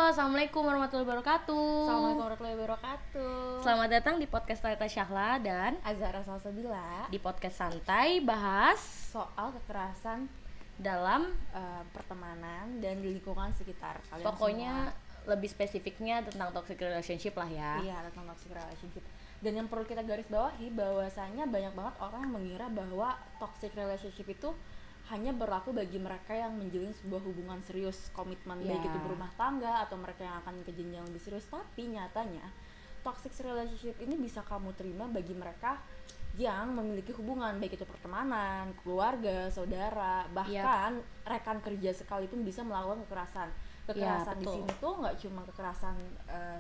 Assalamualaikum warahmatullahi wabarakatuh. Assalamualaikum warahmatullahi wabarakatuh. Selamat datang di podcast Talita Syahla dan Azhara Salsabila. di podcast santai bahas Soal kekerasan dalam pertemanan dan di lingkungan sekitar kalian pokoknya lebih spesifiknya tentang toxic relationship lah ya. semua. Iya, tentang toxic relationship. Dan yang perlu kita garis bawahi bahwasanya banyak banget orang yang mengira bahwa toxic relationship itu hanya berlaku bagi mereka yang menjalin sebuah hubungan serius, komitmen, baik itu berumah tangga atau mereka yang akan ke jenjang lebih serius. Tapi nyatanya toxic relationship ini bisa kamu terima bagi mereka yang memiliki hubungan, baik itu pertemanan, keluarga, saudara, bahkan rekan kerja sekalipun bisa melakukan kekerasan. Kekerasan di sini tuh nggak cuma kekerasan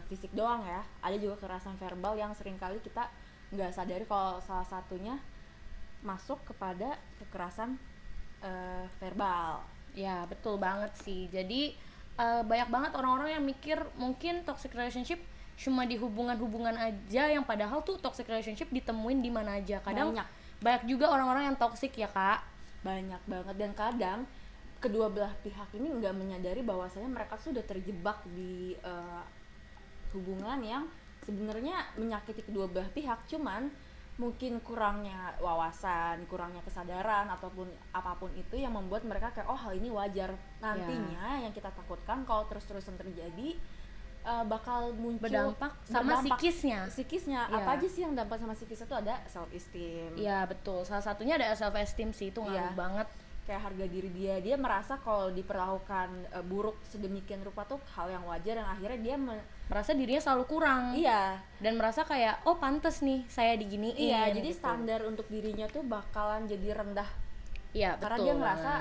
fisik doang ya, ada juga kekerasan verbal yang seringkali kita nggak sadari kalau salah satunya masuk kepada kekerasan verbal. Ya betul banget sih. Jadi banyak banget orang-orang yang mikir mungkin toxic relationship cuma di hubungan-hubungan aja, yang padahal tuh toxic relationship ditemuin di mana aja. Kadang banyak juga orang-orang yang toxic ya kak. Banyak banget, dan kadang kedua belah pihak ini nggak menyadari bahwasanya mereka sudah terjebak di hubungan yang sebenarnya menyakiti kedua belah pihak, cuman mungkin kurangnya wawasan, kurangnya kesadaran ataupun apapun itu yang membuat mereka kayak oh hal ini wajar. Nantinya yang kita takutkan kalau terus-terusan terjadi bakal muncul berdampak sama psikisnya. Apa aja sih yang dampak sama psikis itu? Ada self esteem. Iya betul, salah satunya ada self esteem sih, itu ngaruh banget. Kayak harga diri dia merasa kalau diperlakukan buruk sedemikian rupa tuh hal yang wajar, yang akhirnya dia merasa dirinya selalu kurang. Iya. Dan merasa kayak oh pantes nih saya diginiin. Iya, jadi gitu. Standar untuk dirinya tuh bakalan jadi rendah. Iya, karena betul. Dia ngerasa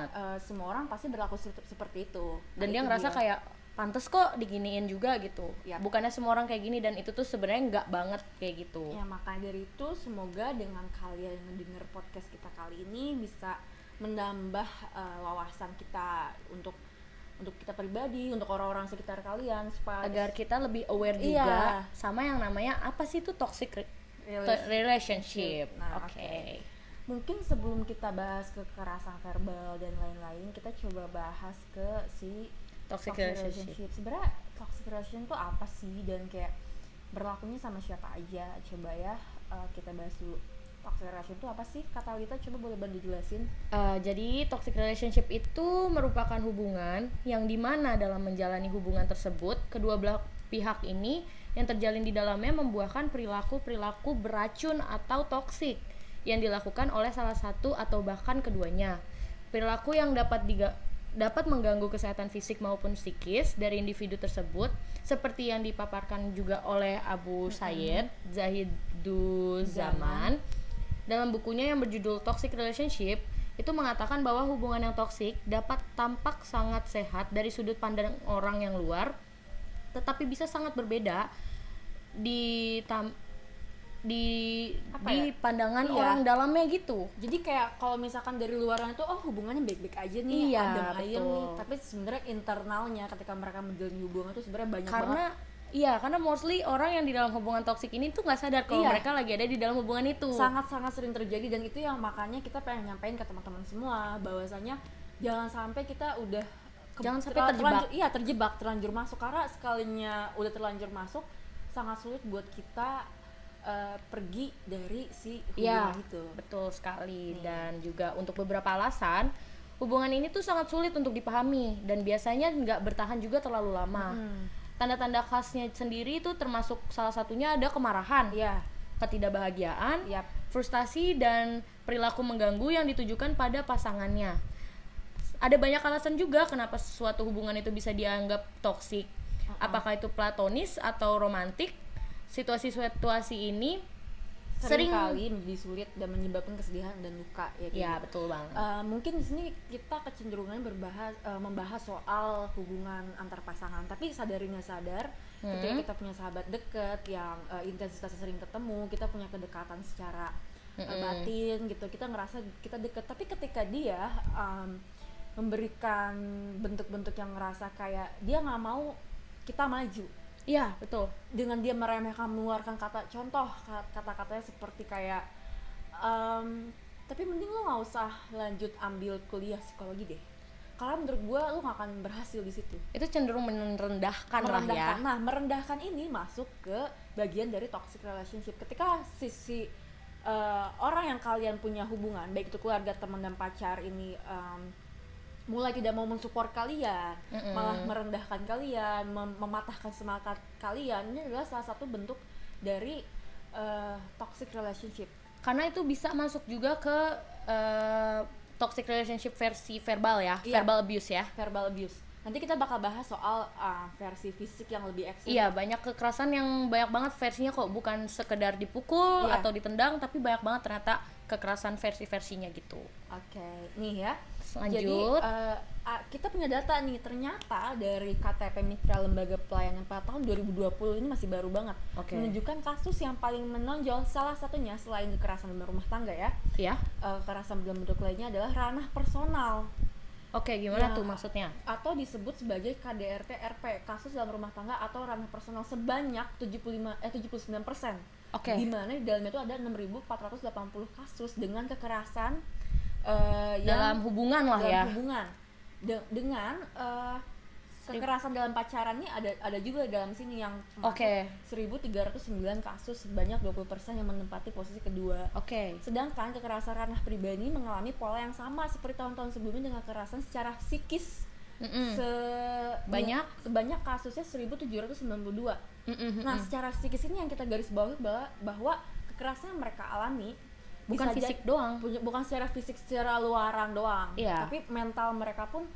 semua orang pasti berlaku seperti itu. Dan dia ngerasa kayak pantes kok diginiin juga gitu. Bukannya semua orang kayak gini, dan itu tuh sebenarnya nggak banget kayak gitu. Ya makanya dari itu semoga dengan kalian yang mendengar podcast kita kali ini bisa menambah wawasan kita untuk kita pribadi, untuk orang-orang sekitar kalian, supaya agar kita lebih aware juga sama yang namanya apa sih itu toxic relationship. Nah, Oke. Mungkin sebelum kita bahas kekerasan verbal dan lain-lain, kita coba bahas ke si toxic relationship. Sebenarnya toxic relationship itu apa sih dan kayak berlakunya sama siapa aja? Coba ya kita bahas dulu. Toxic relationship itu apa sih? Kata Lita, coba boleh bantu jelasin? Jadi toxic relationship itu merupakan hubungan yang dimana dalam menjalani hubungan tersebut kedua belah pihak ini yang terjalin di dalamnya membuahkan perilaku beracun atau toksik yang dilakukan oleh salah satu atau bahkan keduanya. Perilaku yang dapat mengganggu kesehatan fisik maupun psikis dari individu tersebut, seperti yang dipaparkan juga oleh Abu Sayyid Zahiduzzaman dalam bukunya yang berjudul Toxic Relationship. Itu mengatakan bahwa hubungan yang toksik dapat tampak sangat sehat dari sudut pandang orang yang luar, tetapi bisa sangat berbeda di pandangan orang dalamnya gitu. Jadi kayak kalau misalkan dari luaran itu hubungannya baik-baik aja nih, adem ayem nih, tapi sebenarnya internalnya ketika mereka menjalani hubungan itu sebenarnya banyak banget. Karena mostly orang yang di dalam hubungan toksik ini tuh nggak sadar kalau mereka lagi ada di dalam hubungan itu. Sangat-sangat sering terjadi, dan itu yang makanya kita pengen nyampein ke teman-teman semua bahwasanya jangan sampai kita udah terlanjur masuk, karena sekalinya udah terlanjur masuk sangat sulit buat kita pergi dari si hubungan itu. Betul sekali. Dan juga untuk beberapa alasan hubungan ini tuh sangat sulit untuk dipahami dan biasanya nggak bertahan juga terlalu lama. Tanda-tanda khasnya sendiri itu termasuk salah satunya ada kemarahan, ketidakbahagiaan, frustasi, dan perilaku mengganggu yang ditujukan pada pasangannya. Ada banyak alasan juga kenapa suatu hubungan itu bisa dianggap toksik. Apakah itu platonis atau romantik? Situasi-situasi ini sering kali menjadi sulit dan menyebabkan kesedihan dan luka ya. Iya, betul banget. Mungkin di sini kita kecenderungannya membahas soal hubungan antar pasangan, tapi sadar nggak sadar ketika kita punya sahabat dekat yang intensitasnya sering ketemu, kita punya kedekatan secara batin gitu, kita ngerasa kita dekat, tapi ketika dia memberikan bentuk-bentuk yang ngerasa kayak dia nggak mau kita maju. Iya, betul. Dengan dia meremehkan, mengeluarkan kata-katanya seperti kayak tapi mending lo nggak usah lanjut ambil kuliah psikologi deh. karena menurut gue lu gak akan berhasil di situ. Itu cenderung merendahkan lah ya. Nah, merendahkan ini masuk ke bagian dari toxic relationship. Ketika sisi orang yang kalian punya hubungan, baik itu keluarga, teman dan pacar ini mulai tidak mau mensupport kalian, malah merendahkan kalian, mematahkan semangat kalian, ini adalah salah satu bentuk dari toxic relationship. Karena itu bisa masuk juga ke toxic relationship versi verbal ya, Iya. verbal abuse ya. Verbal abuse. Nanti kita bakal bahas soal versi fisik yang lebih ekstrim. Iya, banyak kekerasan yang banyak banget versinya kok, bukan sekedar dipukul Iya. atau ditendang, tapi banyak banget ternyata kekerasan versi-versinya gitu. Oke, nih ya. Lanjut. Jadi kita punya data nih, ternyata dari KTP Mitra Lembaga Pelayanan pada tahun 2020 ini masih baru banget, Oke. menunjukkan kasus yang paling menonjol, salah satunya selain kekerasan dalam rumah tangga ya, Ya. kekerasan dalam bentuk lainnya adalah ranah personal Oke, gimana Ya. tuh maksudnya? atau disebut sebagai KDRT RP, kasus dalam rumah tangga atau ranah personal, sebanyak 79%. Oke. Di mana di dalamnya itu ada 6.480 kasus dengan kekerasan Dalam hubungan lah dalam ya. hubungan dengan kekerasan dalam pacaran nih ada juga dalam sini yang Oke. 1.309 kasus, sebanyak 20% yang menempati posisi kedua. Oke. Sedangkan kekerasan ranah pribadi mengalami pola yang sama seperti tahun-tahun sebelumnya dengan kekerasan secara psikis sebanyak kasusnya 1.792. Nah, secara psikis ini yang kita garis bawahi bahwa kekerasan yang mereka alami Bukan bisa fisik doang. bukan secara fisik, secara luaran doang, Iya. tapi mental mereka pun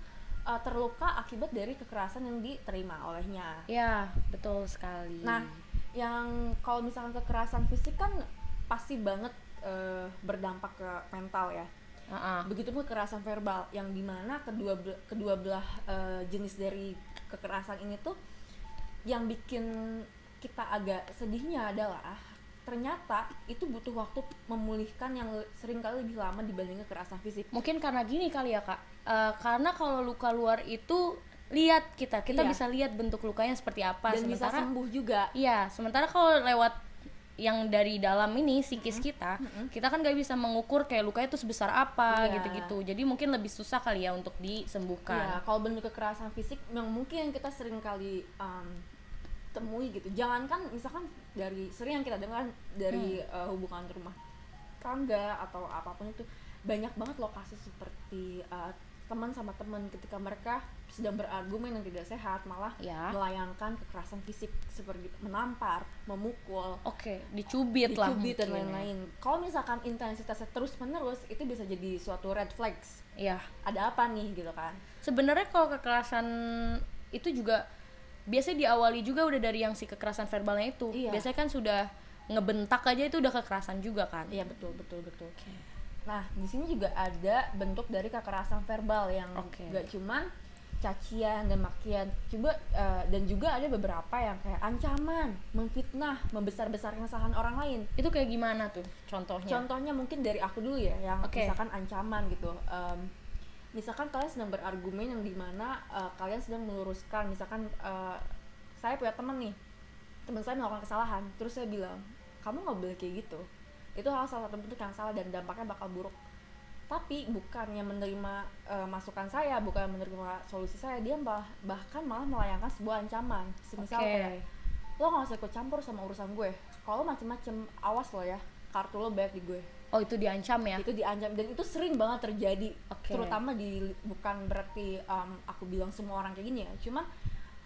terluka akibat dari kekerasan yang diterima olehnya. Ya, betul sekali. Nah, yang kalau misalkan kekerasan fisik kan pasti banget berdampak ke mental ya. Begitupun kekerasan verbal yang dimana kedua belah jenis dari kekerasan ini tuh yang bikin kita agak sedihnya adalah ternyata itu butuh waktu memulihkan yang seringkali lebih lama dibanding kekerasan fisik. Mungkin karena gini kali ya Kak, karena kalau luka luar itu lihat kita Iya. bisa lihat bentuk lukanya seperti apa, Dan bisa sementara sembuh juga. iya, sementara kalau lewat yang dari dalam ini psikis kita kan nggak bisa mengukur kayak lukanya itu sebesar apa Iya. gitu-gitu, jadi mungkin lebih susah kali ya untuk Iya, disembuhkan. kalau bentuk kekerasan fisik yang mungkin kita sering kali temui gitu. Jangankan misalkan sering yang kita dengar dari hubungan rumah tangga atau apapun itu, banyak banget loh kasus seperti teman sama teman ketika mereka sedang berargumen yang tidak sehat malah Ya. melayangkan kekerasan fisik seperti menampar, memukul, Oke, dicubit lah dicubit dan mungkin ya. lain-lain. Kalau misalkan intensitasnya terus-menerus, itu bisa jadi suatu red flags. Iya. Ada apa nih gitu kan? Sebenarnya kalau kekerasan itu juga biasanya diawali juga udah dari yang si kekerasan verbalnya itu. Iya. Biasanya kan sudah ngebentak aja itu udah kekerasan juga kan. Iya, betul. Nah, di sini juga ada bentuk dari kekerasan verbal yang Oke. gak cuman cacian dan makian, dan juga ada beberapa yang kayak ancaman, memfitnah, membesar-besarkan kesalahan orang lain. Itu kayak gimana tuh contohnya? Contohnya mungkin dari aku dulu ya, yang Oke. misalkan ancaman gitu. Misalkan kalian sedang berargumen yang dimana kalian sedang meluruskan, misalkan saya punya teman saya melakukan kesalahan, terus saya bilang, kamu nggak boleh kayak gitu. Itu salah satu bentuk yang salah dan dampaknya bakal buruk. Tapi bukannya menerima masukan saya, bukan menerima solusi saya, dia bahkan malah melayangkan sebuah ancaman. Semisal kayak, lo nggak usah ikut campur sama urusan gue. Kalau macem-macem, awas lo ya, kartu lo banyak di gue. Oh, itu diancam ya? Itu diancam, dan itu sering banget terjadi. Oke. Terutama bukan berarti aku bilang semua orang kayak gini ya, cuman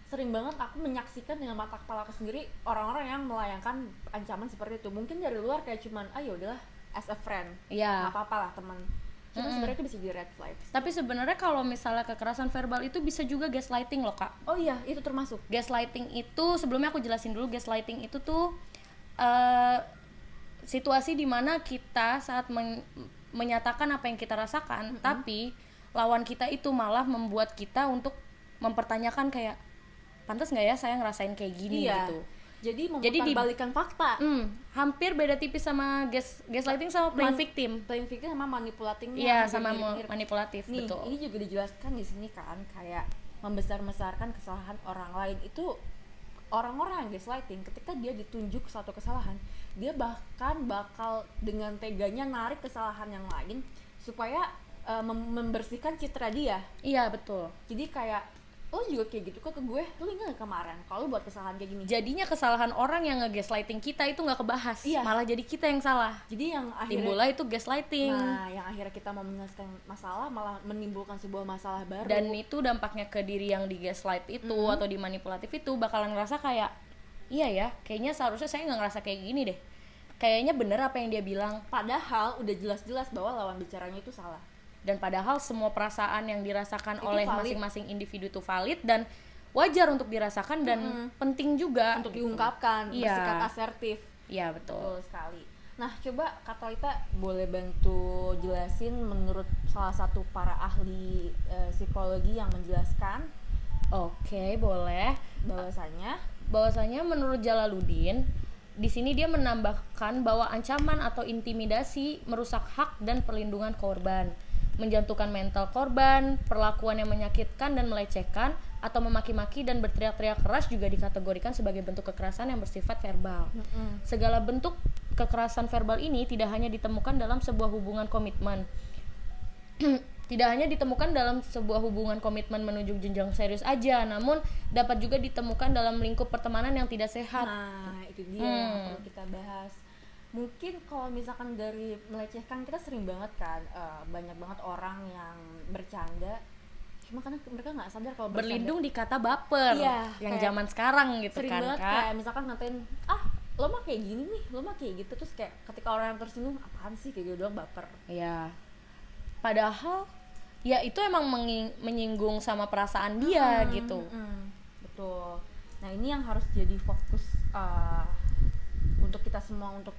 sering banget aku menyaksikan dengan mata kepala aku sendiri orang-orang yang melayangkan ancaman seperti itu. Mungkin dari luar kayak cuman udahlah as a friend, Iya. nggak apa-apa lah teman. Cuma sebenarnya itu bisa jadi red flags. Tapi sebenarnya kalau misalnya kekerasan verbal itu bisa juga gaslighting loh Kak. Oh iya, itu termasuk. Gaslighting itu, sebelumnya aku jelasin dulu, gaslighting itu tuh situasi dimana kita saat menyatakan apa yang kita rasakan, tapi lawan kita itu malah membuat kita untuk mempertanyakan kayak, pantas nggak ya saya ngerasain kayak gini Iya. gitu. Jadi Jadi memutarbalikkan fakta. Hampir beda tipis sama gaslighting sama playing victim. Playing victim sama manipulatingnya. Iya, hampir sama mirip-mirip. manipulatif, Nih, betul. ini juga dijelaskan di sini kan, kayak membesar-besarkan kesalahan orang lain. Itu orang-orang yang gaslighting, ketika dia ditunjuk suatu kesalahan, dia bahkan bakal dengan teganya narik kesalahan yang lain supaya membersihkan citra dia. Iya betul. Jadi kayak lo juga kayak gitu kok ke gue, lo ingat gak kemarin kalau buat kesalahan kayak gini. Jadinya kesalahan orang yang nge-gaslighting kita itu nggak kebahas, malah jadi kita yang salah. Jadi yang akhirnya timbullah itu gaslighting. Nah, yang akhirnya kita mau menyelesaikan masalah malah menimbulkan sebuah masalah baru. Dan itu dampaknya ke diri yang di gaslight itu atau dimanipulatif itu bakalan ngerasa kayak iya ya, kayaknya seharusnya saya nggak ngerasa kayak gini deh. Kayaknya bener apa yang dia bilang. Padahal udah jelas-jelas bahwa lawan bicaranya itu salah. Dan padahal semua perasaan yang dirasakan itu oleh valid. masing-masing individu itu valid dan wajar untuk dirasakan dan penting juga Untuk gitu. diungkapkan, bersikap asertif. Iya betul. Betul sekali. Nah, coba Kak Talita boleh bantu jelasin menurut salah satu para ahli psikologi yang menjelaskan Oke, boleh. bahwasanya Menurut Jalaluddin, di sini dia menambahkan bahwa ancaman atau intimidasi merusak hak dan perlindungan korban, menjatuhkan mental korban, perlakuan yang menyakitkan dan melecehkan, atau memaki-maki dan berteriak-teriak keras juga dikategorikan sebagai bentuk kekerasan yang bersifat verbal. Segala bentuk kekerasan verbal ini tidak hanya ditemukan dalam sebuah hubungan komitmen. Tidak hanya ditemukan dalam sebuah hubungan komitmen menuju jenjang serius aja, namun dapat juga ditemukan dalam lingkup pertemanan yang tidak sehat. Nah, itu dia yang perlu kita bahas. Mungkin kalau misalkan dari melecehkan, kita sering banget kan banyak banget orang yang bercanda cuma karena mereka nggak sadar kalau berlindung di kata baper, yang zaman sekarang gitu sering kan banget Kak. kayak misalkan ngatain lo mah kayak gini nih, lo mah kayak gitu, terus kayak ketika orang yang tersinggung apaan sih kayak gitu doang, baper. Iya. Padahal ya itu emang menyinggung sama perasaan dia gitu. Betul. Nah, ini yang harus jadi fokus untuk kita semua untuk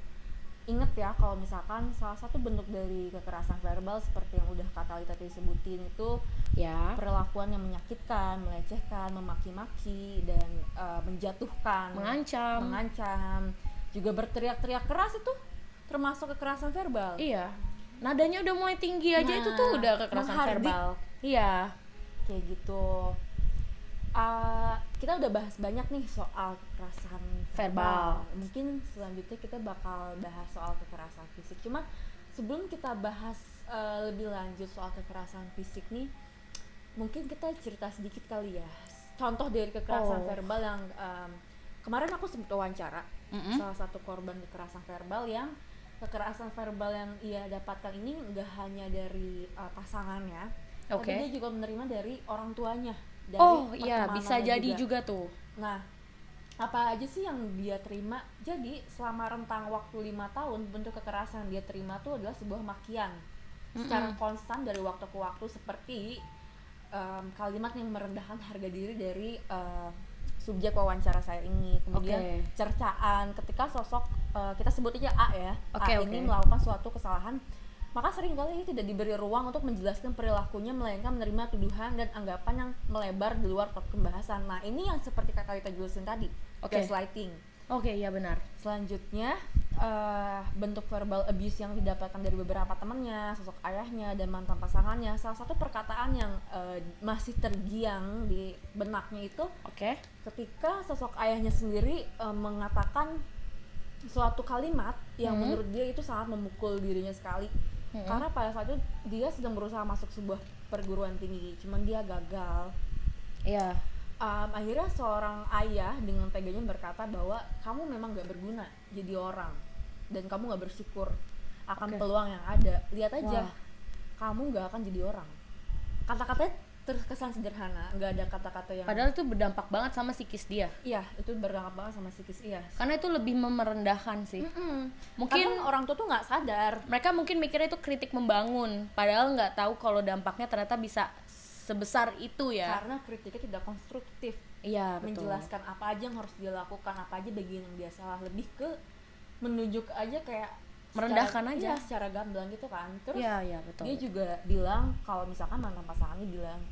inget ya, kalau misalkan salah satu bentuk dari kekerasan verbal seperti yang udah Kak Talita tadi sebutin itu Ya. perlakuan yang menyakitkan, melecehkan, memaki-maki dan menjatuhkan, mengancam, juga berteriak-teriak keras itu termasuk kekerasan verbal. Iya. Nadanya udah mulai tinggi aja itu tuh udah kekerasan menghardik. verbal. Iya. Kayak gitu. Kita udah bahas banyak nih soal kekerasan Verbal. Mungkin selanjutnya kita bakal bahas soal kekerasan fisik. Cuma sebelum kita bahas lebih lanjut soal kekerasan fisik nih, mungkin kita cerita sedikit kali ya. Contoh dari kekerasan verbal yang kemarin aku sempat wawancara salah satu korban kekerasan verbal yang kekerasan verbal yang ia dapatkan ini nggak hanya dari pasangannya, tapi dia juga menerima dari orang tuanya. Dari iya, bisa jadi juga tuh. Nah, apa aja sih yang dia terima? Jadi selama rentang waktu 5 tahun, bentuk kekerasan yang dia terima tuh adalah sebuah makian secara konstan dari waktu ke waktu, seperti kalimat yang merendahkan harga diri dari subjek wawancara saya ini. Kemudian cercaan ketika sosok kita sebut aja A ya, A ini melakukan suatu kesalahan, maka seringkali ia tidak diberi ruang untuk menjelaskan perilakunya, melainkan menerima tuduhan dan anggapan yang melebar di luar topik pembahasan. Nah, ini yang seperti Kak Talita jelasin tadi, gaslighting. Iya benar. Selanjutnya bentuk verbal abuse yang didapatkan dari beberapa temannya, sosok ayahnya dan mantan pasangannya. Salah satu perkataan yang masih tergiang di benaknya itu ketika sosok ayahnya sendiri mengatakan suatu kalimat yang menurut dia itu sangat memukul dirinya sekali. Karena pada saat itu dia sedang berusaha masuk sebuah perguruan tinggi, cuman dia gagal. Iya. Akhirnya seorang ayah dengan teganya berkata bahwa kamu memang gak berguna jadi orang dan kamu gak bersyukur akan peluang yang ada. Lihat aja, kamu gak akan jadi orang. Kata-katanya terkesan sederhana, nggak ada kata-kata yang padahal itu berdampak banget sama psikis dia. Iya, itu berdampak banget sama psikis karena itu lebih merendahkan sih. Mungkin karena orang tua tuh nggak sadar, mereka mungkin mikirnya itu kritik membangun, padahal nggak tahu kalau dampaknya ternyata bisa sebesar itu ya, karena kritiknya tidak konstruktif. Iya, betul. Menjelaskan apa aja yang harus dia lakukan, apa aja bagian yang dia salah, lebih ke menunjuk aja kayak merendahkan aja secara gamblang gitu kan. Terus betul, dia juga bilang kalau misalkan mantan pasangannya bilang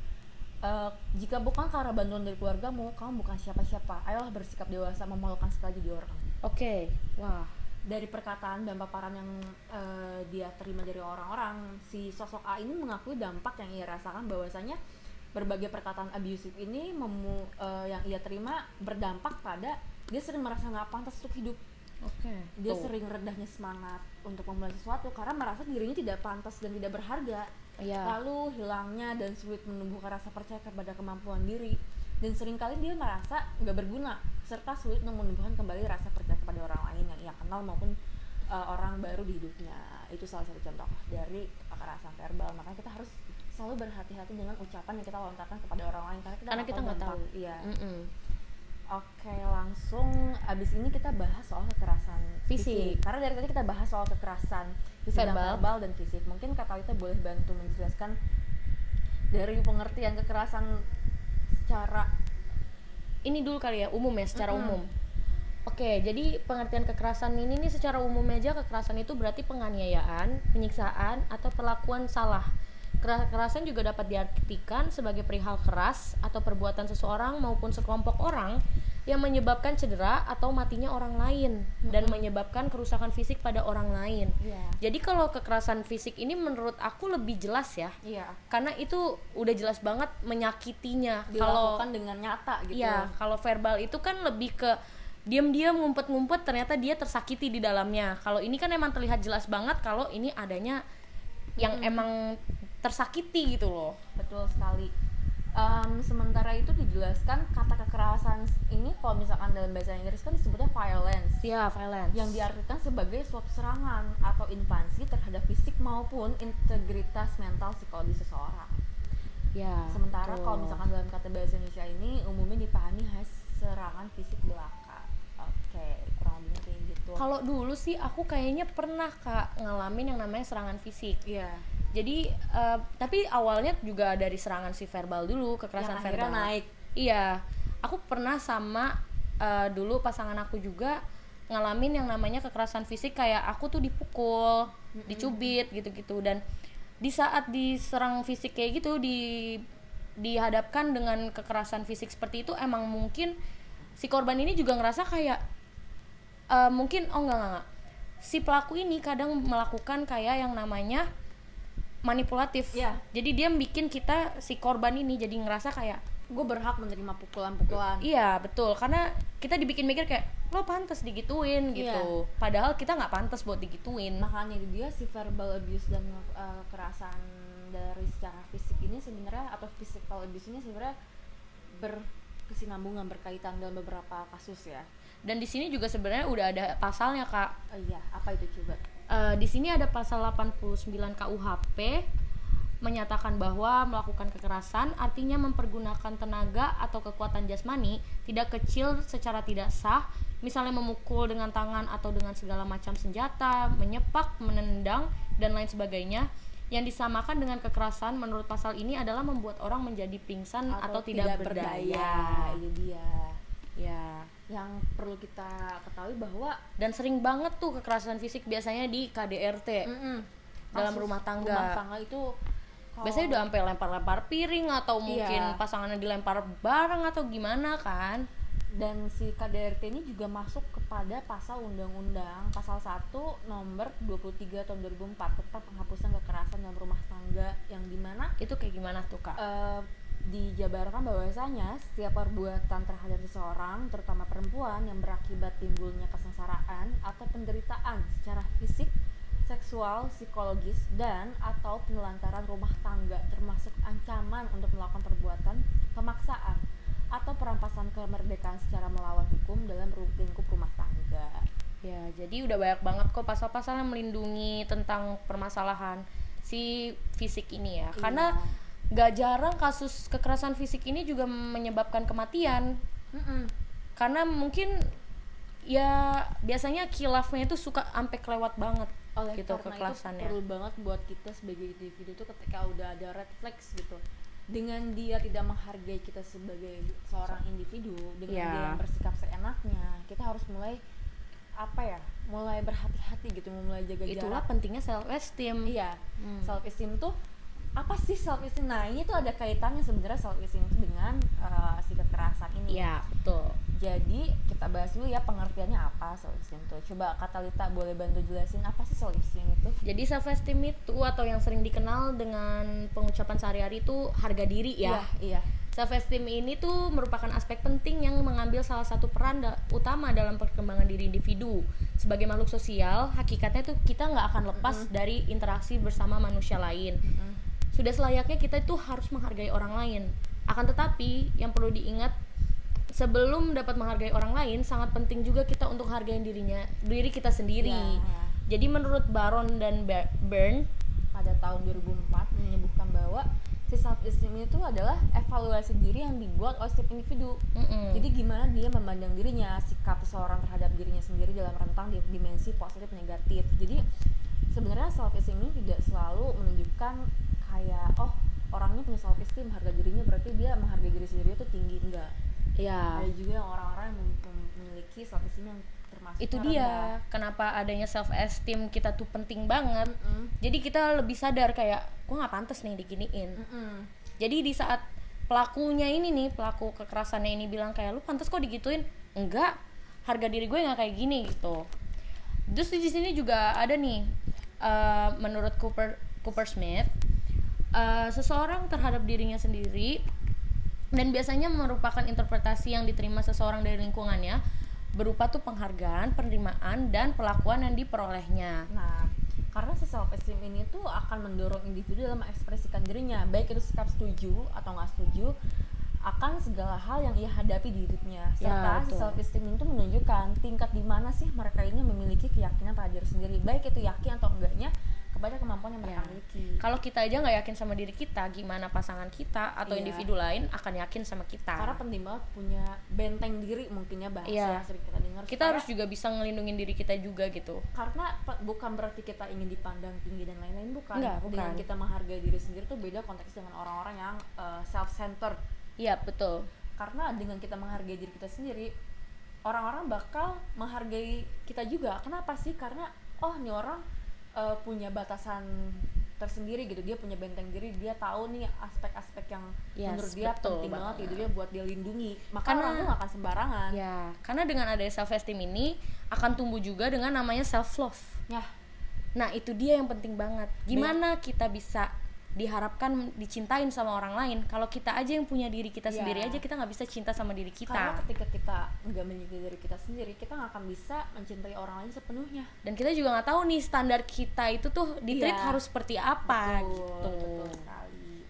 jika bukan karena bantuan dari keluargamu, kamu bukan siapa-siapa, ayolah bersikap dewasa, memalukan sekali jadi orang. Wah, dari perkataan dan paparan yang dia terima dari orang-orang, si sosok A ini mengakui dampak yang ia rasakan, bahwasanya berbagai perkataan abusive ini yang ia terima berdampak pada dia sering merasa nggak pantas untuk hidup. Dia sering rendahnya semangat untuk memulai sesuatu karena merasa dirinya tidak pantas dan tidak berharga. Iya. lalu hilangnya dan sulit menumbuhkan rasa percaya kepada kemampuan diri, dan seringkali dia merasa nggak berguna serta sulit menumbuhkan kembali rasa percaya kepada orang lain yang ia kenal maupun orang baru di hidupnya. Itu salah satu contoh dari kekerasan verbal. Makanya kita harus selalu berhati-hati dengan ucapan yang kita lontarkan kepada orang lain karena kita nggak tahu. Iya. Oke, langsung abis ini kita bahas soal kekerasan fisik. Karena dari tadi kita bahas soal kekerasan fisik verbal dan fisik. Mungkin Kak Talita boleh bantu menjelaskan dari pengertian kekerasan secara ini dulu kali ya, umum ya, secara umum. Oke, jadi pengertian kekerasan ini nih secara umum aja, kekerasan itu berarti penganiayaan, penyiksaan, atau perlakuan salah. Kekerasan juga dapat diartikan sebagai perihal keras atau perbuatan seseorang maupun sekelompok orang yang menyebabkan cedera atau matinya orang lain dan menyebabkan kerusakan fisik pada orang lain. Jadi kalau kekerasan fisik ini menurut aku lebih jelas ya. Karena itu udah jelas banget menyakitinya. Dilakukan dengan nyata gitu. Iya, kalau verbal itu kan lebih ke diam-diam ngumpet-ngumpet, ternyata dia tersakiti di dalamnya. Kalau ini kan emang terlihat jelas banget kalau ini adanya yang emang tersakiti gitu loh. Betul sekali. Sementara itu dijelaskan kata kekerasan ini kalau misalkan dalam bahasa Inggris kan disebutnya violence. Iya, violence. Yang diartikan sebagai suatu serangan atau invasi terhadap fisik maupun integritas mental psikologis seseorang. Ya. Sementara kalau misalkan dalam kata bahasa Indonesia ini umumnya dipahami serangan fisik belaka. Oke, kurang lebihnya kayak gitu. Kalau dulu sih aku kayaknya pernah Kak ngalamin yang namanya serangan fisik. Iya. Jadi tapi awalnya juga dari serangan si verbal dulu, kekerasan yang verbal. akhirnya naik. Iya. Aku pernah sama dulu pasangan aku juga ngalamin yang namanya kekerasan fisik, kayak aku tuh dipukul, dicubit gitu-gitu, dan di saat diserang fisik kayak gitu, dihadapkan dengan kekerasan fisik seperti itu, emang mungkin si korban ini juga ngerasa kayak mungkin enggak. Si pelaku ini kadang melakukan kayak yang namanya manipulatif. Jadi dia bikin kita, si korban ini jadi ngerasa kayak gue berhak menerima pukulan-pukulan. Iya, betul. Karena kita dibikin mikir kayak lo pantas digituin gitu. Padahal kita nggak pantas buat digituin. Makanya itu dia si verbal abuse dan kekerasan dari secara fisik ini sebenarnya, atau physical abuse ini sebenarnya berkesinambungan, berkaitan dalam beberapa kasus ya. Dan di sini juga sebenarnya udah ada pasalnya Kak. Iya, apa itu coba? Di sini ada pasal 89 KUHP menyatakan bahwa melakukan kekerasan artinya mempergunakan tenaga atau kekuatan jasmani tidak kecil secara tidak sah, misalnya memukul dengan tangan atau dengan segala macam senjata, menyepak, menendang, dan lain sebagainya. Yang disamakan dengan kekerasan menurut pasal ini adalah membuat orang menjadi pingsan atau tidak berdaya. Itu dia. Ya, yang perlu kita ketahui bahwa dan sering banget tuh kekerasan fisik biasanya di KDRT, dalam rumah tangga. Rumah tangga itu biasanya udah sampai lempar-lempar piring atau mungkin pasangannya dilempar barang atau gimana kan. Dan si KDRT ini juga masuk kepada pasal undang-undang pasal 1 nomor 23 tahun 2004 tentang penghapusan kekerasan dalam rumah tangga, yang dimana itu kayak gimana tuh Kak? Dijabarkan bahwasanya setiap perbuatan terhadap seseorang, terutama perempuan, yang berakibat timbulnya kesengsaraan atau penderitaan secara fisik, seksual, psikologis, dan atau penelantaran rumah tangga, termasuk ancaman untuk melakukan perbuatan pemaksaan atau perampasan kemerdekaan secara melawan hukum dalam lingkup rumah tangga. Ya, jadi udah banyak banget kok pasal-pasal yang melindungi tentang permasalahan si fisik ini ya. Karena gak jarang kasus kekerasan fisik ini juga menyebabkan kematian. Karena mungkin ya biasanya khilafnya itu suka sampai kelewat banget. Oleh gitu karena kekerasannya. Itu perlu banget buat kita sebagai individu tuh, ketika udah ada red flags gitu, dengan dia tidak menghargai kita sebagai seorang individu, dengan dia yang bersikap seenaknya, kita harus mulai mulai berhati-hati gitu, mulai jaga jarak. Itulah pentingnya self esteem. Iya. Self esteem tuh apa sih self esteem? Nah, ini tuh ada kaitannya sebenarnya self esteem itu dengan si kekerasan ini. Iya, betul. Jadi kita bahas dulu ya pengertiannya apa self esteem itu. Coba Kak Talita boleh bantu jelasin apa sih self esteem itu? Jadi self esteem itu, atau yang sering dikenal dengan pengucapan sehari-hari itu harga diri ya. Iya. Self esteem ini tuh merupakan aspek penting yang mengambil salah satu peran utama dalam perkembangan diri individu. Sebagai makhluk sosial, hakikatnya tuh kita nggak akan lepas dari interaksi bersama manusia lain. sudah selayaknya kita itu harus menghargai orang lain. Akan tetapi yang perlu diingat, sebelum dapat menghargai orang lain, sangat penting juga kita untuk hargain diri kita sendiri. Jadi menurut Baron dan Byrne pada tahun 2004 menyebutkan bahwa si self esteem itu adalah evaluasi diri yang dibuat oleh setiap individu. Jadi gimana dia memandang dirinya, sikap seseorang terhadap dirinya sendiri dalam rentang dimensi positif negatif. Jadi sebenarnya self esteem ini tidak selalu menunjukkan kayak orangnya punya self esteem, harga dirinya berarti dia menghargai diri sendiri itu tinggi, enggak. Ya, ada juga yang orang-orang yang memiliki self esteem yang termasuk itu dia kenapa adanya self esteem kita tuh penting banget. Jadi kita lebih sadar kayak gue nggak pantas nih diginiin. Jadi di saat pelaku kekerasannya ini bilang kayak lu pantas kok digituin, enggak, harga diri gue nggak kayak gini gitu. Terus di sini juga ada nih menurut Cooper Smith, seseorang terhadap dirinya sendiri dan biasanya merupakan interpretasi yang diterima seseorang dari lingkungannya berupa tuh penghargaan, penerimaan, dan perlakuan yang diperolehnya. Nah, karena si self esteem ini tuh akan mendorong individu dalam mengekspresikan dirinya, baik itu sikap setuju atau nggak setuju akan segala hal yang ia hadapi di hidupnya. Serta si self esteem itu menunjukkan tingkat di mana sih mereka ini memiliki keyakinan pada diri sendiri, baik itu yakin atau enggaknya kepada kemampuan yang mereka miliki. Kalau kita aja nggak yakin sama diri kita, gimana pasangan kita atau individu lain akan yakin sama kita? Karena penting banget punya benteng diri, mungkinnya bahasa yang sering kita dengar. Kita harus juga bisa ngelindungin diri kita juga gitu. Karena bukan berarti kita ingin dipandang tinggi dan lain-lain, bukan. Bukan. Dengan kita menghargai diri sendiri tuh beda konteks dengan orang-orang yang self-centered. Iya, betul. Karena dengan kita menghargai diri kita sendiri, orang-orang bakal menghargai kita juga. Kenapa sih? Karena nih orang punya batasan tersendiri gitu, dia punya benteng diri, dia tahu nih aspek-aspek yang menurut dia penting banget gitu dia buat dia lindungi. Maka orang tuh gak akan sembarangan. Ya, karena dengan adanya self esteem ini akan tumbuh juga dengan namanya self love. Nah, itu dia yang penting banget. Gimana kita bisa diharapkan dicintain sama orang lain kalau kita aja yang punya diri kita sendiri aja kita nggak bisa cinta sama diri kita. Karena ketika kita nggak mencintai diri kita sendiri, kita nggak akan bisa mencintai orang lain sepenuhnya. Dan kita juga nggak tahu nih standar kita itu tuh di-treat harus seperti apa. Betul sekali.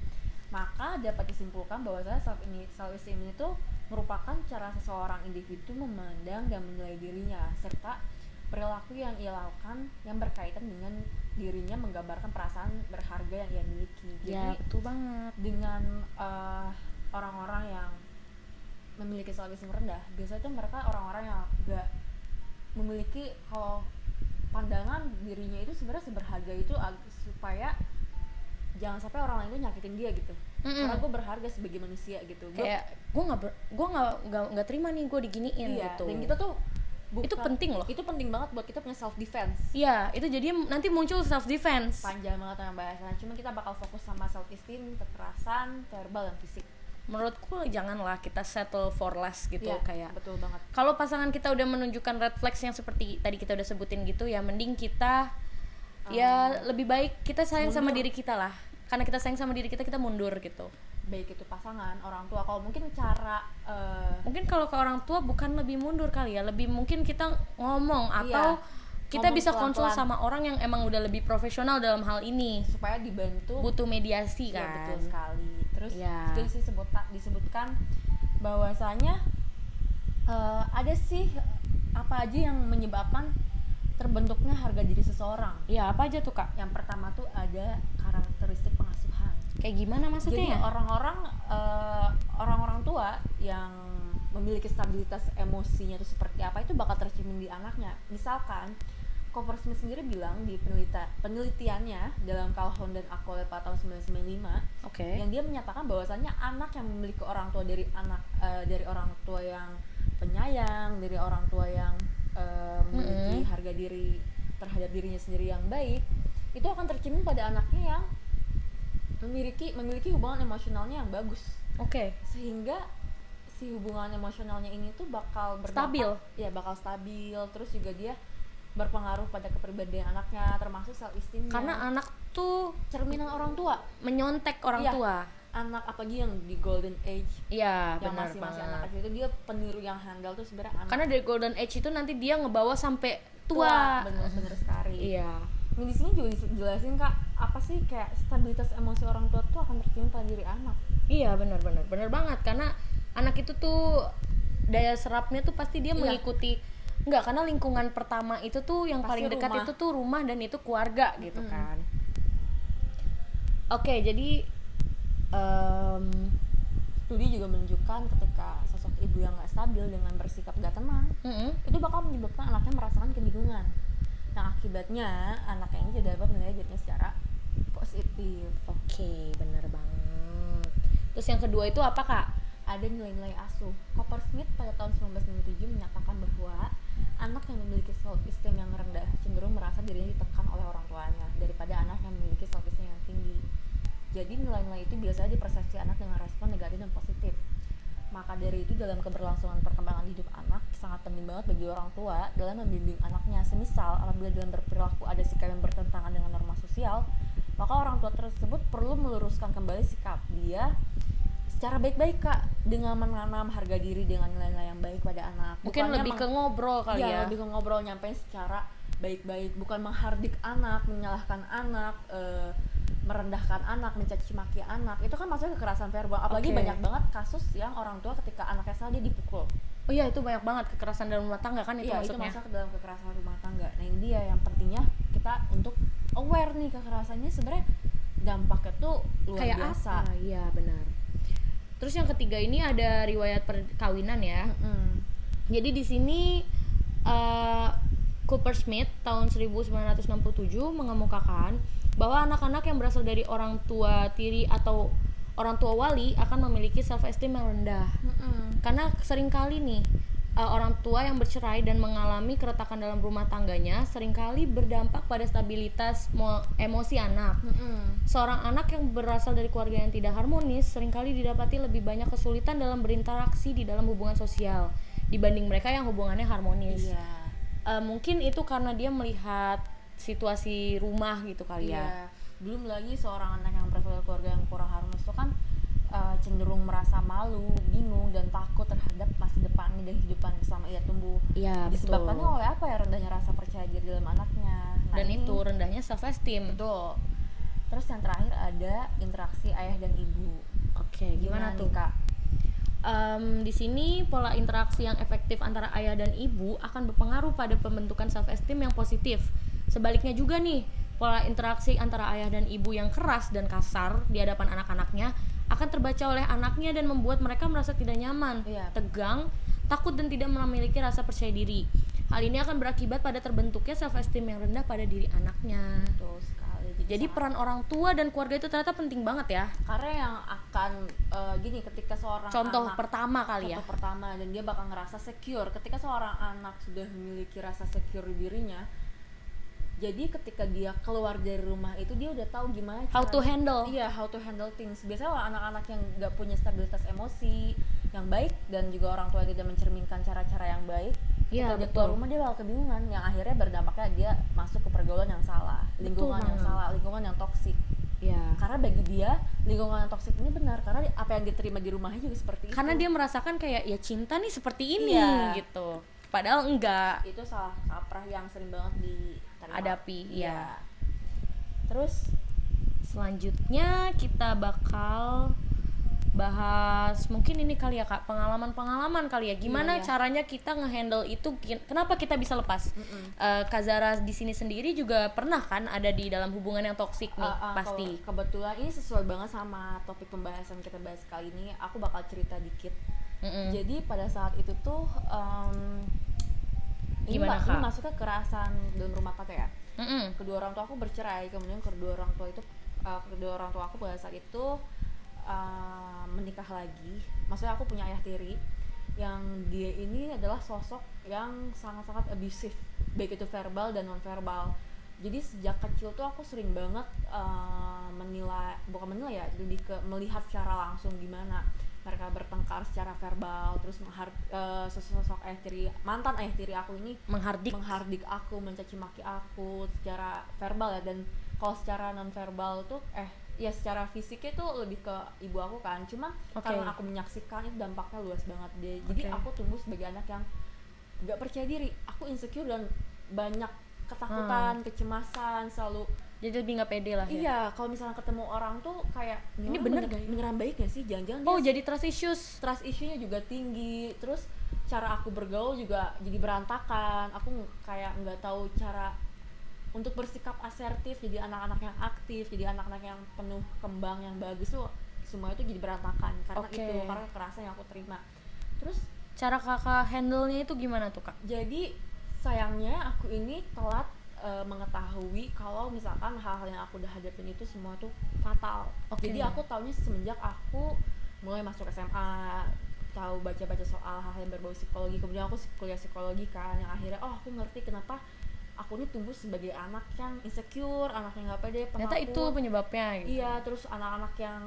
Maka dapat disimpulkan bahwa self esteem ini tuh merupakan cara seseorang individu memandang dan menilai dirinya, serta perilaku yang ia lakukan yang berkaitan dengan dirinya menggambarkan perasaan berharga yang ia miliki. Jadi betul banget. Dengan orang-orang yang memiliki self esteem rendah, biasanya tuh mereka orang-orang yang gak memiliki kalau pandangan dirinya itu sebenarnya seberharga itu supaya jangan sampai orang lain itu nyakitin dia gitu. Karena gue berharga sebagai manusia gitu. Kayak gue nggak terima nih gue diginiin gitu. Dan kita tuh itu penting loh. Itu penting banget buat kita punya self defense. Iya, itu jadi nanti muncul self defense. Panjang banget yang bahasanya. Cuma kita bakal fokus sama self esteem, kekerasan, verbal dan fisik. Menurutku janganlah kita settle for less gitu. Kayak betul banget. Kalau pasangan kita udah menunjukkan red flags yang seperti tadi kita udah sebutin gitu, ya mending kita ya lebih baik kita sayang sama diri kita lah. Karena kita sayang sama diri kita mundur gitu. Baik itu pasangan, orang tua. Kalau mungkin cara mungkin kalau ke orang tua bukan lebih mundur kali ya, lebih mungkin kita ngomong atau kita bisa konsul sama orang yang emang udah lebih profesional dalam hal ini supaya dibantu. Butuh mediasi kan. Betul sekali. Terus juga disebutkan bahwasanya ada sih apa aja yang menyebabkan terbentuknya harga diri seseorang. Iya, apa aja tuh Kak? Yang pertama tuh ada karakteristik pengasuhan. Kayak gimana maksudnya? Jadi orang-orang tua yang memiliki stabilitas emosinya itu seperti apa itu bakal tercermin di anaknya. Misalkan Cooper Smith sendiri bilang di penelitiannya dalam Calhoun dan Accolade pada tahun 1995, yang dia menyatakan bahwasannya anak yang memiliki orang tua dari orang tua yang penyayang, dari orang tua yang memiliki harga diri terhadap dirinya sendiri yang baik, itu akan tercermin pada anaknya yang memiliki hubungan emosionalnya yang bagus. Sehingga si hubungan emosionalnya ini tuh bakal stabil. Ya, bakal stabil. Terus juga dia berpengaruh pada kepribadian anaknya, termasuk self esteemnya. Karena anak tuh cerminan orang tua, menyontek orang tua. Anak apalagi yang di golden age, yang masih anak kecil itu dia peniru yang handal tuh sebenarnya anak. Karena dari golden age itu nanti dia ngebawa sampai tua. Bener sekali. Iya. Ini di sini juga dijelasin Kak, apa sih kayak stabilitas emosi orang tua tuh akan tercermin pada diri anak. Iya, benar banget, karena anak itu tuh daya serapnya tuh pasti dia mengikuti, enggak, karena lingkungan pertama itu tuh yang Pasti paling dekat rumah. itu tuh rumah dan itu keluarga gitu kan. Oke, jadi Studi juga menunjukkan ketika sosok ibu yang nggak stabil dengan bersikap gak tenang, itu bakal menyebabkan anaknya merasakan kebingungan. Nah akibatnya anaknya ini tidak dapat menilai dirinya secara positif. Oke, benar banget. Terus yang kedua itu apa, Kak? Ada nilai-nilai asuh. Coppersmith pada tahun 1997 menyatakan bahwa anak yang memiliki self esteem yang rendah cenderung merasa dirinya ditekan oleh orang tuanya daripada anak yang memiliki self esteem yang tinggi. Jadi nilai-nilai itu biasanya dipersepsi anak dengan respon negatif dan positif. Maka dari itu dalam keberlangsungan perkembangan hidup anak sangat penting banget bagi orang tua dalam membimbing anaknya. Semisal apabila dalam berperilaku ada sikap yang bertentangan dengan norma sosial, maka orang tua tersebut perlu meluruskan kembali sikap dia secara baik-baik Kak, dengan menanam harga diri dengan nilai-nilai yang baik pada anak. Mungkin Bukannya lebih ke ngobrol kali iya, ya. lebih ke ngobrol, nyampein secara baik-baik, bukan menghardik anak, menyalahkan anak, merendahkan anak, mencaci maki anak. Itu kan maksudnya kekerasan verbal. Apalagi Oke. banyak banget kasus yang orang tua ketika anaknya salah dia dipukul. Oh iya, itu banyak banget kekerasan dalam rumah tangga kan itu Iya, itu maksudnya. masuk ke dalam kekerasan rumah tangga. Nah ini dia yang pentingnya kita untuk aware nih kekerasannya sebenarnya dampaknya tuh luar Kayak biasa. apa? Iya, benar. Terus yang ketiga ini ada riwayat perkawinan ya. Jadi di sini Coppersmith tahun 1967 mengemukakan bahwa anak-anak yang berasal dari orang tua tiri atau orang tua wali akan memiliki self esteem yang rendah. Karena seringkali nih orang tua yang bercerai dan mengalami keretakan dalam rumah tangganya seringkali berdampak pada stabilitas emosi anak. Seorang anak yang berasal dari keluarga yang tidak harmonis seringkali didapati lebih banyak kesulitan dalam berinteraksi di dalam hubungan sosial dibanding mereka yang hubungannya harmonis. Iya. Mungkin itu karena dia melihat situasi rumah gitu kali ya. Iya. Belum lagi seorang anak yang berasal dari keluarga yang kurang harmonis itu kan cenderung merasa malu, bingung dan takut terhadap masa depannya dan kehidupan selama ia tumbuh. Iya, Disebabkannya betul. oleh apa ya? Rendahnya rasa percaya diri dalam anaknya. Nah, Dan ini itu rendahnya self esteem. betul. Terus yang terakhir ada interaksi ayah dan ibu. Oke, gimana tuh? nih, Kak? Di sini pola interaksi yang efektif antara ayah dan ibu akan berpengaruh pada pembentukan self esteem yang positif. Sebaliknya juga nih, pola interaksi antara ayah dan ibu yang keras dan kasar di hadapan anak-anaknya akan terbaca oleh anaknya dan membuat mereka merasa tidak nyaman, Iya. tegang, takut dan tidak memiliki rasa percaya diri. Hal ini akan berakibat pada terbentuknya self esteem yang rendah pada diri anaknya. Betul sekali. Jadi sangat- peran orang tua dan keluarga itu ternyata penting banget ya. karena yang akan gini, ketika seorang Contoh anak pertama kali ya. contoh pertama dan dia bakal ngerasa secure ketika seorang anak sudah memiliki rasa secure di dirinya. Jadi ketika dia keluar dari rumah itu dia udah tahu gimana How to handle. Iya, how to handle things. Biasanya kalau anak-anak yang nggak punya stabilitas emosi yang baik dan juga orang tua yang tidak mencerminkan cara-cara yang baik, Iya, ketika dia keluar betul. rumah dia bakal kebingungan, yang akhirnya berdampaknya dia masuk ke pergaulan yang salah, lingkungan yang banget. salah, lingkungan yang toksik. Ya. Karena bagi dia lingkungan yang toksik ini benar, karena apa yang diterima di rumahnya juga seperti itu. Karena dia merasakan kayak ya cinta nih seperti ini Iya. gitu. Padahal enggak. itu salah kaprah yang sering banget Hadapi, iya. Terus Selanjutnya kita bakal bahas mungkin ini kali ya Kak, pengalaman-pengalaman kali ya. Gimana Iya, iya. caranya kita ngehandle itu, kenapa kita bisa lepas? Kak Zara di sini sendiri juga pernah kan ada di dalam hubungan yang toksik nih, pasti. Kebetulan ini sesuai banget sama topik pembahasan kita bahas kali ini. Aku bakal cerita dikit. Jadi pada saat itu tuh Gimana, ini Kak? masuknya kekerasan dalam rumah tangga ya. Mm-mm. Kedua orang tua aku bercerai, kemudian kedua orang tua aku pada saat itu menikah lagi. Maksudnya aku punya ayah tiri yang dia ini adalah sosok yang sangat-sangat abusive, baik itu verbal dan non verbal. Jadi sejak kecil tuh aku sering banget bukan menilai ya, lebih ke melihat secara langsung gimana mereka bertengkar secara verbal, terus sosok mantan ayah tiri aku ini menghardik aku, mencaci maki aku secara verbal ya. Dan kalau secara non verbal tuh ya secara fisiknya tuh lebih ke ibu aku kan, cuma karena aku menyaksikan itu dampaknya luas banget deh. Jadi aku tumbuh sebagai anak yang gak percaya diri, aku insecure dan banyak ketakutan, kecemasan, selalu. Jadi lebih nggak pede lah ya. Iya, kalau misalnya ketemu orang tuh kayak Ini bener gak ya? beneran baik gak sih? Jangan-jangan Oh, dia jadi trust issues. trust issue-nya juga tinggi. Terus cara aku bergaul juga jadi berantakan. Aku kayak nggak tahu cara untuk bersikap asertif, jadi anak-anak yang aktif, jadi anak-anak yang penuh kembang yang bagus tuh semua itu jadi berantakan karena Oke. itu, karena kekerasan yang aku terima. Terus Cara kakak handle-nya itu gimana tuh kak? jadi sayangnya aku ini telat mengetahui kalau misalkan hal-hal yang aku udah hadapin itu semua tuh fatal. Oke. Jadi aku taunya semenjak aku mulai masuk SMA, tahu baca-baca soal hal yang berbau psikologi, kemudian aku kuliah psikologi kan, yang akhirnya aku ngerti kenapa aku ini tumbuh sebagai anak yang insecure, anak yang nggak pede, Ternyata penakut. itu penyebabnya gitu. Iya, terus anak-anak yang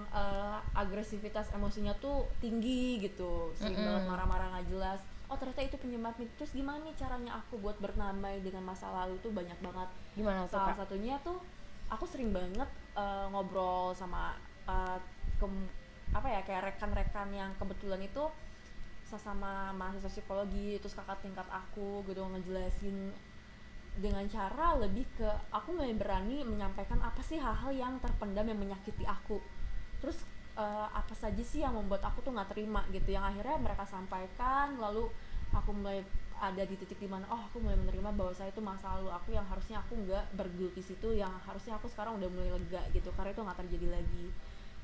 agresivitas emosinya tuh tinggi gitu, sering banget marah-marah nggak jelas. Oh ternyata itu penyebabnya. Terus gimana nih caranya aku buat berdamai dengan masa lalu tuh banyak banget. Gimana tuh Salah kak? satunya tuh aku sering banget ngobrol sama kayak rekan-rekan yang kebetulan itu sama mahasiswa psikologi, terus kakak tingkat aku gitu, ngejelasin dengan cara lebih ke aku mulai berani menyampaikan apa sih hal-hal yang terpendam yang menyakiti aku. Terus apa saja sih yang membuat aku tuh nggak terima gitu, yang akhirnya mereka sampaikan, lalu aku mulai ada di titik dimana aku mulai menerima bahwa saya itu masa lalu aku yang harusnya aku nggak bergelut di situ, yang harusnya aku sekarang udah mulai lega gitu karena itu nggak terjadi lagi.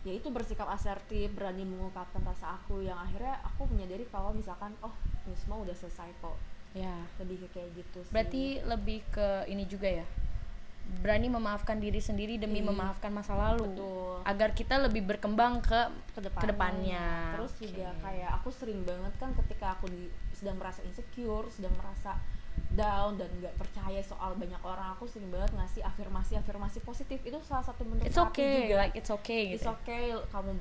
Yaitu bersikap asertif, berani mengungkapkan rasa aku, yang akhirnya aku menyadari kalau misalkan ini semua udah selesai kok. Ya. Lebih ke kayak gitu sih. Berarti lebih ke ini juga ya. Berani memaafkan diri sendiri demi memaafkan masa lalu. Betul. Agar kita lebih berkembang ke kedepannya. Terus juga kayak aku sering banget kan ketika aku sedang merasa insecure, sedang merasa down dan nggak percaya soal banyak orang, aku sering banget ngasih afirmasi positif. Itu salah satu bentuk It's terapi okay, juga. like it's okay gitu. It's okay kamu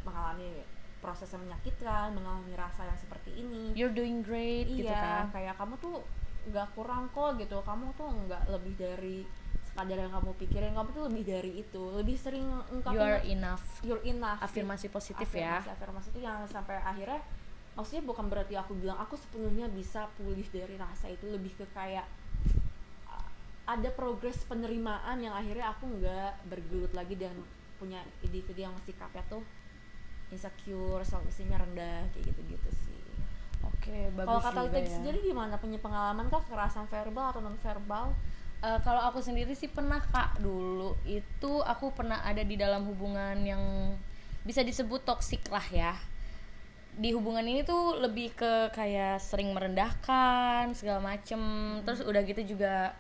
mengalami proses yang menyakitkan, mengalami rasa yang seperti ini. You're doing great gitu kan. Iya, kayak kamu tuh nggak kurang kok gitu, kamu tuh nggak lebih dari sekadar yang kamu pikirin, kamu tuh lebih dari itu, lebih sering ungkapin You're enough. you're enough. Afirmasi positif ya. Afirmasi itu yang sampai akhirnya, maksudnya bukan berarti aku bilang aku sepenuhnya bisa pulih dari rasa itu, lebih ke kayak ada progres penerimaan yang akhirnya aku nggak bergelut lagi dan punya individu yang sikapnya tuh insecure, self-esteemnya rendah, kayak gitu-gitu sih. Oke, bagus. Kalau kata juga Lita ya. sendiri gimana, punya pengalaman kah kekerasan verbal atau non verbal? Kalau aku sendiri sih pernah kak, dulu itu aku pernah ada di dalam hubungan yang bisa disebut toksik lah ya. Di hubungan ini tuh lebih ke kayak sering merendahkan segala macem. Terus udah gitu juga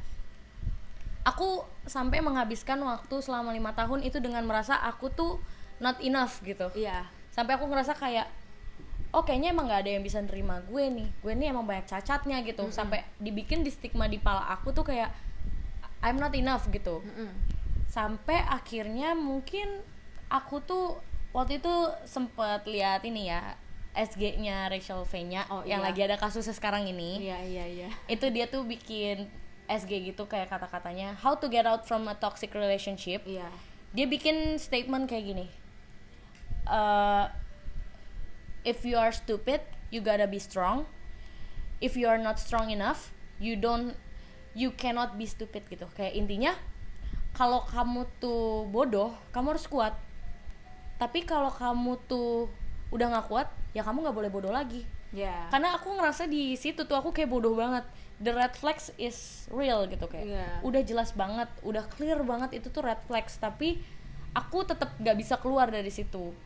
aku sampai menghabiskan waktu selama 5 tahun itu dengan merasa aku tuh not enough gitu. Iya. Sampai aku ngerasa kayak kayaknya emang nggak ada yang bisa nerima gue nih emang banyak cacatnya gitu. Sampai dibikin di stigma di pala aku tuh kayak I'm not enough gitu. Sampai akhirnya mungkin aku tuh waktu itu sempet lihat ini ya, SG-nya Rachel V-nya yang iya. lagi ada kasusnya sekarang ini. Iya. Itu dia tuh bikin SG gitu, kayak kata-katanya how to get out from a toxic relationship. Iya. Dia bikin statement kayak gini, if you are stupid you gotta be strong, if you are not strong enough you cannot be stupid gitu. Kayak intinya kalau kamu tuh bodoh kamu harus kuat, tapi kalau kamu tuh udah nggak kuat ya kamu nggak boleh bodoh lagi. Iya. Karena aku ngerasa di situ tuh aku kayak bodoh banget, the red flags is real gitu, kayak udah jelas banget, udah clear banget itu tuh red flags, tapi aku tetap nggak bisa keluar dari situ.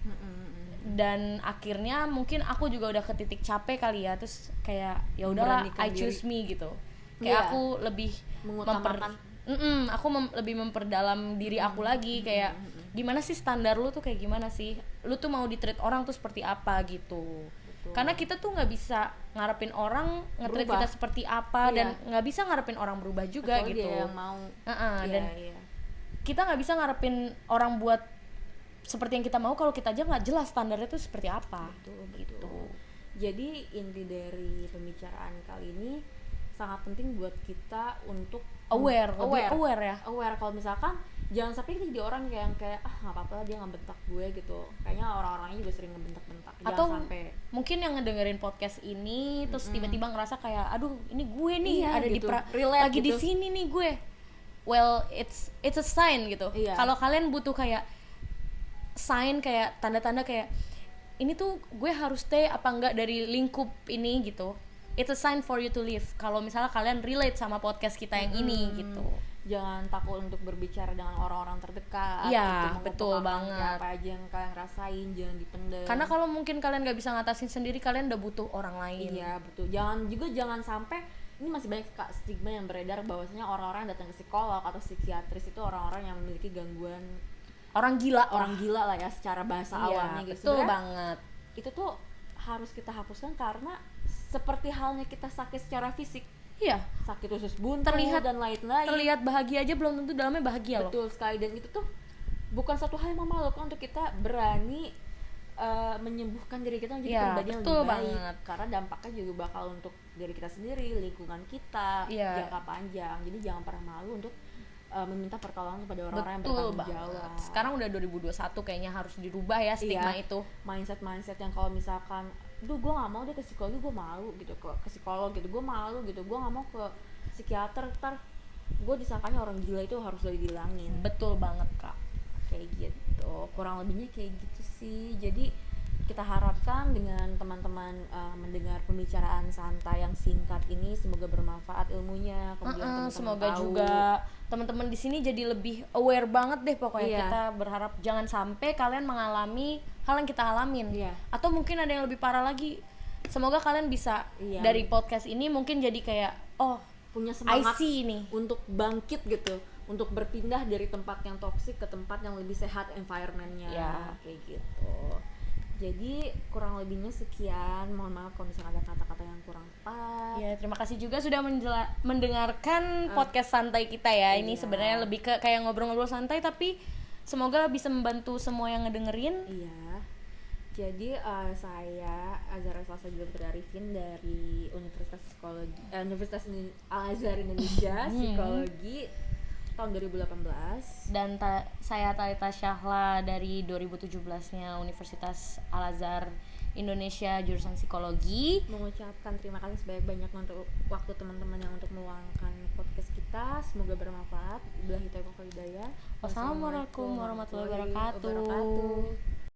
Dan akhirnya mungkin aku juga udah ke titik capek kali ya, terus kayak ya udahlah I choose me gitu. Kayak aku lebih mengutamakan lebih memperdalam diri aku lagi, kayak gimana sih standar lu tuh kayak gimana sih, lu tuh mau di-treat orang tuh seperti apa gitu. Karena kita tuh nggak bisa ngarepin orang nge-treat kita seperti apa, dan nggak bisa ngarepin orang berubah juga atau gitu. Dia yang mau. Dan kita nggak bisa ngarepin orang buat seperti yang kita mau kalau kita aja nggak jelas standarnya tuh seperti apa. Betul. Jadi inti dari pembicaraan kali ini sangat penting buat kita untuk Aware, lebih aware ya. Aware kalau misalkan jangan sampai kita jadi orang yang kayak nggak apa-apa lah dia ngebentak gue gitu. Kayaknya orang-orangnya juga sering ngebentak-bentak. Atau Jangan sampai mungkin yang ngedengerin podcast ini terus tiba-tiba ngerasa kayak aduh ini gue nih Iya, ada gitu. di Relate lagi di gitu. sini nih gue. Well, it's a sign gitu. Iya. Kalau kalian butuh kayak sign, kayak tanda-tanda kayak ini tuh gue harus stay apa enggak dari lingkup ini gitu. It's a sign for you to leave. Kalau misalnya kalian relate sama podcast kita yang ini gitu. jangan takut untuk berbicara dengan orang-orang terdekat. Iya, gitu, betul mengutarakan banget. apa aja yang kalian rasain, jangan dipendam. Karena kalau mungkin kalian gak bisa ngatasin sendiri, kalian udah butuh orang lain. Iya betul. Jangan sampai ini masih banyak stigma yang beredar bahwasanya orang-orang yang datang ke psikolog atau psikiatris itu orang-orang yang memiliki gangguan Orang gila, orang gila lah ya secara bahasa Iya, awamnya gitu. betul Sebenarnya banget. itu tuh harus kita hapuskan karena seperti halnya kita sakit secara fisik, Iya, sakit usus buntu Terlihat- dan lain-lain. terlihat bahagia aja belum tentu dalamnya bahagia loh. Betul sekali, dan itu tuh bukan suatu hal yang memalukan untuk kita berani menyembuhkan diri kita menjadi Iya, pribadi yang betul lebih baik, banget. karena dampaknya juga bakal untuk diri kita sendiri, lingkungan kita, Iya. jangka panjang. Jadi jangan pernah malu untuk meminta pertolongan kepada orang-orang yang Betul bertanggung banget. jawab. Sekarang udah 2021 kayaknya harus dirubah ya stigma Iya. itu. mindset yang kalau misalkan duh gue nggak mau deh ke psikologi, gue malu gitu, ke psikolog gitu gue malu gitu, gue nggak mau ke psikiater, ntar gue disangkanya orang gila, itu harus dihilangin. Betul banget kak. Kayak gitu, kurang lebihnya kayak gitu sih. Jadi kita harapkan dengan teman-teman mendengar pembicaraan santai yang singkat ini semoga bermanfaat ilmunya, kemudian teman-teman Semoga tahu. juga teman-teman di sini jadi lebih aware banget deh pokoknya. Iya. Kita berharap jangan sampai kalian mengalami hal yang kita alamin. Iya. Atau mungkin ada yang lebih parah lagi. Semoga kalian bisa Iya. dari podcast ini mungkin jadi kayak oh punya I semangat see nih. untuk bangkit gitu, untuk berpindah dari tempat yang toksik ke tempat yang lebih sehat environmentnya. Ya. Kayak gitu. Jadi kurang lebihnya sekian, mohon maaf kalau misalnya ada kata-kata yang kurang tepat. Ya, terima kasih juga sudah mendengarkan podcast santai kita ya. Ini Iya. sebenarnya lebih ke kayak ngobrol-ngobrol santai tapi semoga bisa membantu semua yang ngedengerin. Iya. Jadi saya Azhara Selasa Putri Arifin dari Universitas Psikologi Al Azhar Indonesia Psikologi tahun 2018. Dan saya Talita Syahla dari 2017-nya Universitas Al Azhar Indonesia jurusan Psikologi. Mengucapkan terima kasih sebanyak-banyak untuk waktu teman-teman yang untuk meluangkan podcast kita. Semoga bermanfaat. Billahi taufiq wal hidayah. Wassalamualaikum warahmatullahi wabarakatuh.